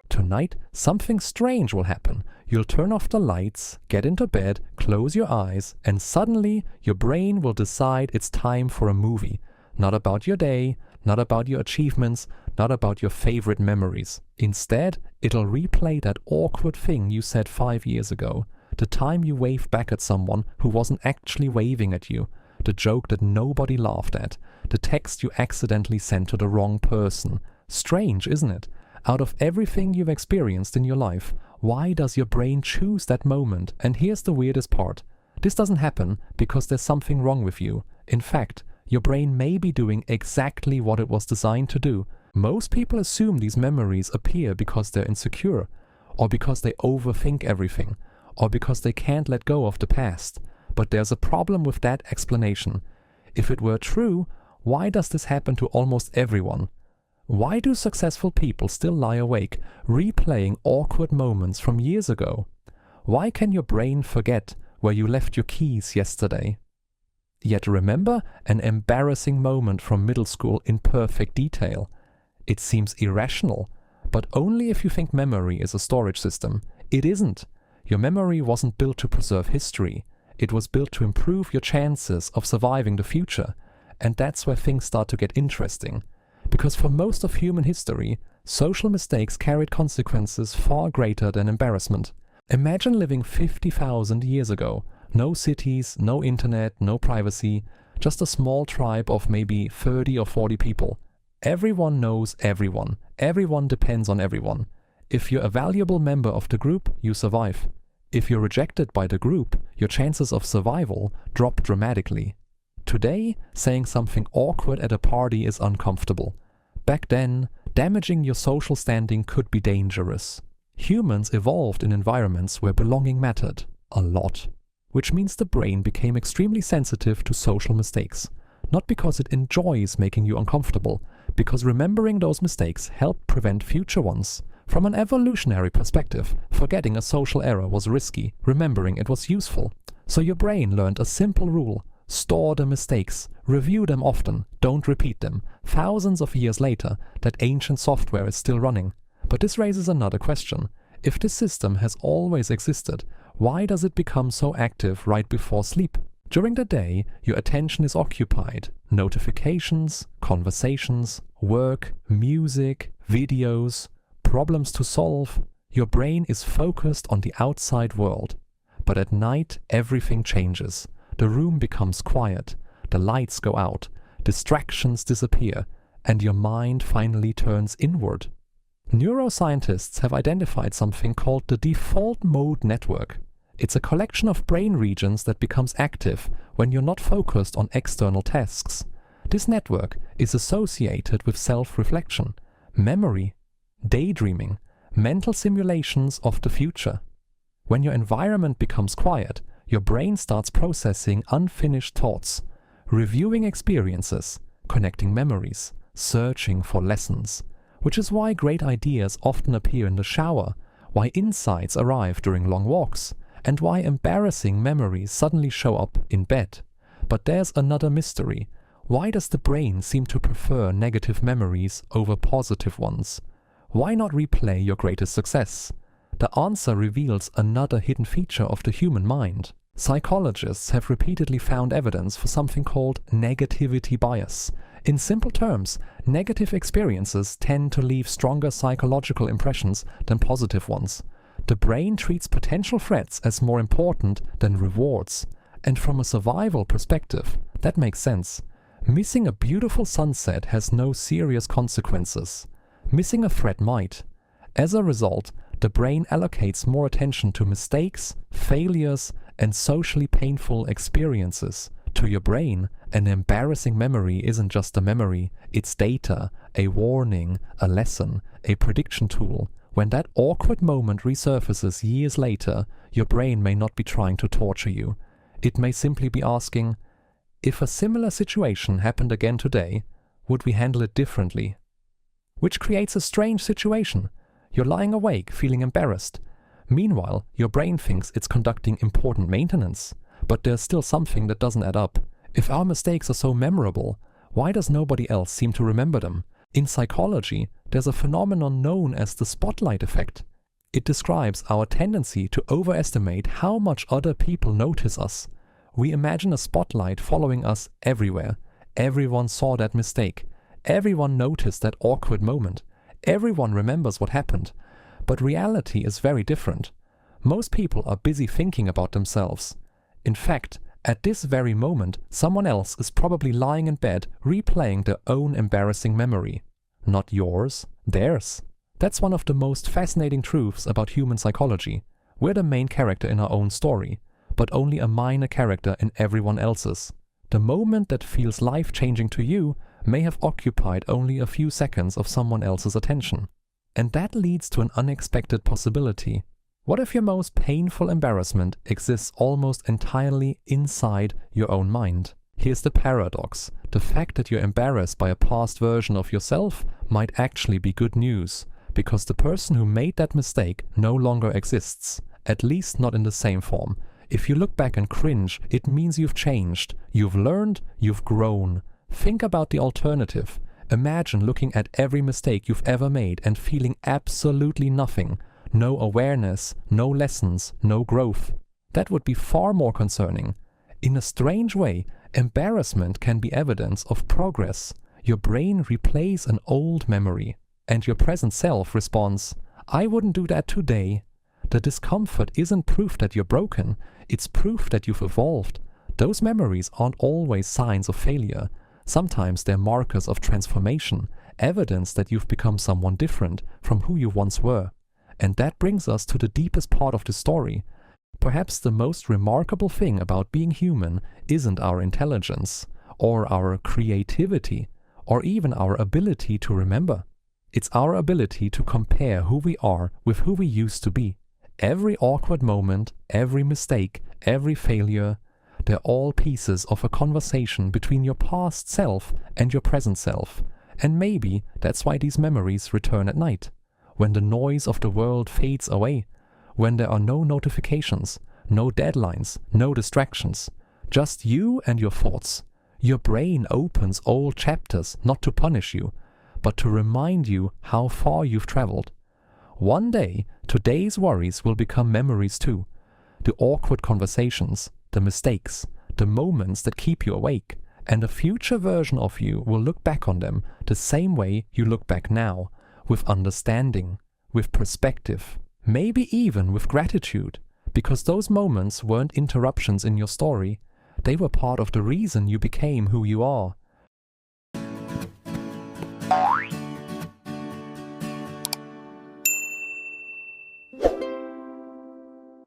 Tonight, something strange will happen. You'll turn off the lights, get into bed, close your eyes, and suddenly your brain will decide it's time for a movie. Not about your day, not about your achievements, not about your favorite memories. Instead, it'll replay that awkward thing you said 5 years ago. The time you waved back at someone who wasn't actually waving at you. The joke that nobody laughed at. The text you accidentally sent to the wrong person. Strange, isn't it? Out of everything you've experienced in your life, why does your brain choose that moment? And here's the weirdest part. This doesn't happen because there's something wrong with you. In fact, your brain may be doing exactly what it was designed to do. Most people assume these memories appear because they're insecure, or because they overthink everything, or because they can't let go of the past. But there's a problem with that explanation. If it were true, why does this happen to almost everyone? Why do successful people still lie awake, replaying awkward moments from years ago? Why can your brain forget where you left your keys yesterday, yet remember an embarrassing moment from middle school in perfect detail? It seems irrational, but only if you think memory is a storage system. It isn't. Your memory wasn't built to preserve history. It was built to improve your chances of surviving the future. And that's where things start to get interesting. Because for most of human history, social mistakes carried consequences far greater than embarrassment. Imagine living 50,000 years ago. No cities, no internet, no privacy, just a small tribe of maybe 30 or 40 people. Everyone knows everyone. Everyone depends on everyone. If you're a valuable member of the group, you survive. If you're rejected by the group, your chances of survival drop dramatically. Today, saying something awkward at a party is uncomfortable. Back then, damaging your social standing could be dangerous. Humans evolved in environments where belonging mattered a lot, which means the brain became extremely sensitive to social mistakes. Not because it enjoys making you uncomfortable, because remembering those mistakes helped prevent future ones. From an evolutionary perspective, forgetting a social error was risky, remembering it was useful. So your brain learned a simple rule: store the mistakes, review them often, don't repeat them. Thousands of years later, that ancient software is still running. But this raises another question. If this system has always existed, why does it become so active right before sleep? During the day, your attention is occupied. Notifications, conversations, work, music, videos, problems to solve. Your brain is focused on the outside world. But at night, everything changes. The room becomes quiet, the lights go out, distractions disappear, and your mind finally turns inward. Neuroscientists have identified something called the default mode network. It's a collection of brain regions that becomes active when you're not focused on external tasks. This network is associated with self-reflection, memory, daydreaming, mental simulations of the future. When your environment becomes quiet, your brain starts processing unfinished thoughts, reviewing experiences, connecting memories, searching for lessons. Which is why great ideas often appear in the shower, why insights arrive during long walks, and why embarrassing memories suddenly show up in bed. But there's another mystery. Why does the brain seem to prefer negative memories over positive ones? Why not replay your greatest success? The answer reveals another hidden feature of the human mind. Psychologists have repeatedly found evidence for something called negativity bias. In simple terms, negative experiences tend to leave stronger psychological impressions than positive ones. The brain treats potential threats as more important than rewards. And from a survival perspective, that makes sense. Missing a beautiful sunset has no serious consequences. Missing a threat might. As a result, the brain allocates more attention to mistakes, failures, and socially painful experiences. To your brain, an embarrassing memory isn't just a memory, it's data, a warning, a lesson, a prediction tool. When that awkward moment resurfaces years later, your brain may not be trying to torture you. It may simply be asking, if a similar situation happened again today, would we handle it differently? Which creates a strange situation. You're lying awake, feeling embarrassed. Meanwhile, your brain thinks it's conducting important maintenance. But there's still something that doesn't add up. If our mistakes are so memorable, Why does nobody else seem to remember them? In psychology, there's a phenomenon known as the spotlight effect. It describes our tendency to overestimate how much other people notice us. We imagine a spotlight following us everywhere. Everyone saw that mistake. Everyone noticed that awkward moment. Everyone remembers what happened. But reality is very different. Most people are busy thinking about themselves. In fact, at this very moment, someone else is probably lying in bed replaying their own embarrassing memory. Not yours, theirs. That's one of the most fascinating truths about human psychology. We're the main character in our own story, but only a minor character in everyone else's. The moment that feels life-changing to you may have occupied only a few seconds of someone else's attention. And that leads to an unexpected possibility. What if your most painful embarrassment exists almost entirely inside your own mind? Here's the paradox. The fact that you're embarrassed by a past version of yourself might actually be good news, because the person who made that mistake no longer exists, at least not in the same form. If you look back and cringe, it means you've changed, you've learned, you've grown. Think about the alternative. Imagine looking at every mistake you've ever made and feeling absolutely nothing. No awareness, no lessons, no growth. That would be far more concerning. In a strange way, embarrassment can be evidence of progress. Your brain replays an old memory, and your present self responds, "I wouldn't do that today." The discomfort isn't proof that you're broken, it's proof that you've evolved. Those memories aren't always signs of failure. Sometimes they're markers of transformation, evidence that you've become someone different from who you once were. And that brings us to the deepest part of the story. Perhaps the most remarkable thing about being human isn't our intelligence, or our creativity, or even our ability to remember. It's our ability to compare who we are with who we used to be. Every awkward moment, every mistake, every failure, they're all pieces of a conversation between your past self and your present self. And maybe that's why these memories return at night, when the noise of the world fades away, when there are no notifications, no deadlines, no distractions, just you and your thoughts. Your brain opens old chapters not to punish you, but to remind you how far you've traveled. One day, today's worries will become memories too. The awkward conversations, the mistakes, the moments that keep you awake, and a future version of you will look back on them the same way you look back now, with understanding, with perspective, maybe even with gratitude, because those moments weren't interruptions in your story. They were part of the reason you became who you are.